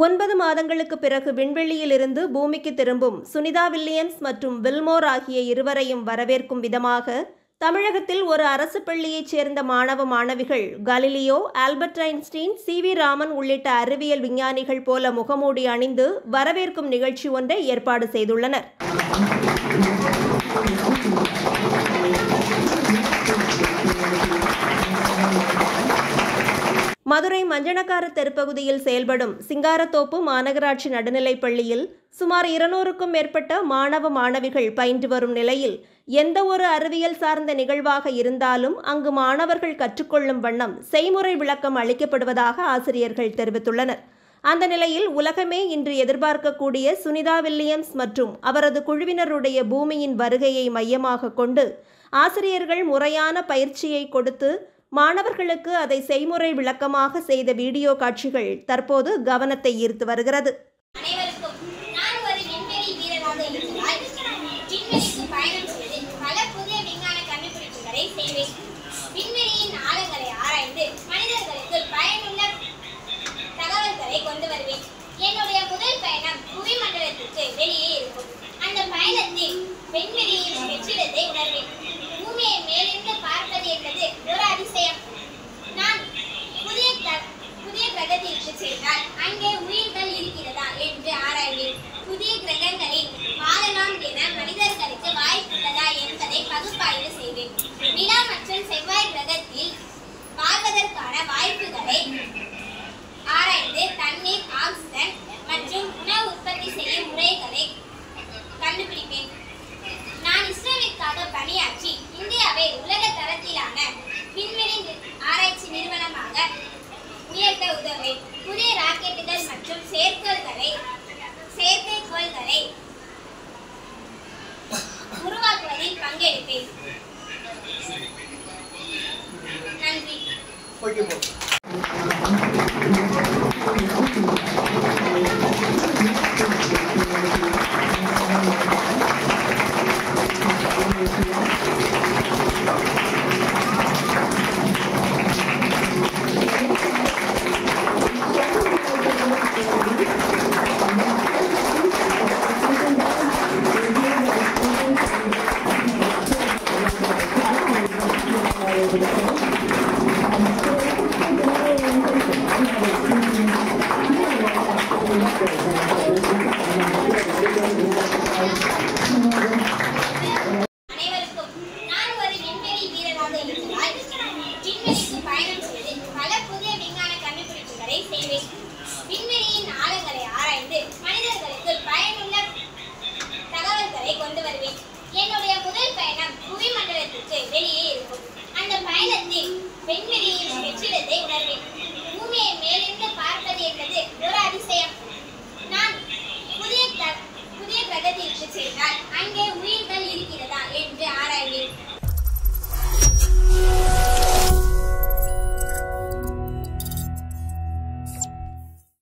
9 மாதங்களுக்கு பிறகு விண்வெளியிலிருந்து பூமிக்கு திரும்பும் சுனிதா வில்லியம்ஸ் மற்றும் வில்மோர் ஆகிய இருவரையும் வரவேற்கும் விதமாக தமிழகத்தில் ஒரு அரசு பள்ளியைச் சேர்ந்த மாணவ மாணவிகள் Galileo, Albert Einstein, CV. Raman உள்ளிட்ட அறிவியல் விஞ்ஞானிகள் போல முகமூடி அணிந்து வரவேற்கும் நிகழ்ச்சி ஒன்றை ஏற்பாடு செய்துள்ளனர். மதுரை மஞ்சனக்கார தெருப்பகுதியில் செயல்படும் சிங்காரத்தோப்பு மாநகராட்சி நடுநிலைப் பள்ளியில் சுமார் 200க்கும் மேற்பட்ட மாணவ மாணவிகள் பயின்று வரும் நிலையில் எந்த ஒரு அறிவியல் சார்ந்த நிகழ்வாக இருந்தாலும் அங்கு மாணவர்கள் கற்றுக்கொள்ளும் வண்ணம் செய்முறை விளக்கம் அளிக்கப்படுவதாக ஆசிரியர்கள் தெரிவித்துள்ளனர். அந்த நிலையில் உலகமே இன்று எதிர்பார்க்கக்கூடிய சுனிதா வில்லியம்ஸ் மற்றும் அவரது குழுவினருடைய பூமியின் வருகையை மையமாக கொண்டு ஆசிரியர்கள் முறையான பயிற்சியை கொடுத்து மாணவர்களுக்கு அதை செய்முறை விளக்கமாக செய்த வீடியோ காட்சிகள் தற்போது கவனத்தை ஈர்த்து வருகிறது. அனைவருக்கும் நான் ஒரு விண்வெளி வீரராக இருந்ததால் விண்வெளிக்கு பயணம் செய்து பல புதிய விஞ்ஞான கண்டுபிடிப்புகளை செய்வேன். விண்வெளியின் ஆழங்களை ஆராய்ந்து மனிதர்களுக்கு பயனுள்ள தகவல்களை கொண்டு வருவேன். என்னுடைய முதல் பயணம் புவி மண்டலத்திற்கு வெளியே இருக்கும். அந்த பயணத்தில் விண்வெளியின் வெற்றிடத்தை உணர்வேன். பூமியை மேலிருந்து பார்ப்பது என்பது ஒரு அதிசயம். நான் புதிய கிரகத்திற்கு சென்றால் அங்கே உயிர்கள் இருக்கிறதா என்று ஆராய்வேன். புதிய கிரகங்களில் வாழலாம் என மனிதர்களுக்கு வாய்ப்புள்ளதா என்பதை பகுப்பாய்வு செய்வேன். நிலா மற்றும் செவ்வாய் கிரகத்தில் வாழ்வதற்கான வாய்ப்புகளை ஆராய்ந்து தண்ணீர், ஆக்சிஜன் மற்றும் உணவு உற்பத்தி செய்யும் முறைகளை கண்டுபிடிப்பேன். நான் இஸ்ரோவிற்காக பணியாற்றி இந்தியாவை உலக தரத்திலான விண்வெளி ஆராய்ச்சி நிறுவனமாக உயர்த்த உதவுவேன். புதிய ராக்கெட்டுகள் மற்றும் செயற்கைக்கோள்களை உருவாக்குவதில் பங்கெடுப்பேன். நன்றி. அனைவருக்கும் நான் ஒரு விண்வெளி வீரராக இருந்ததால் விண்வெளிக்கு பயணம் செய்து பல புதிய விஞ்ஞான கண்டுபிடிப்புகளை செய்வேன். விண்வெளியின் ஆழங்களை ஆராய்ந்து மனிதர்களுக்கு பயனுள்ள தகவல்களை கொண்டு வருவேன். என்னுடைய முதல் பயணம் புவி மண்டலத்திற்கு வெளியே இருக்கும். அந்த பயணத்தில் விண்வெளியின் வெற்றிடத்தை உணர்வேன். பூமியை மேலிருந்து பார்ப்பது என்பது ஒரு அதிசயம். நான் புதிய கிரகத்திற்கு சென்றால் அங்கே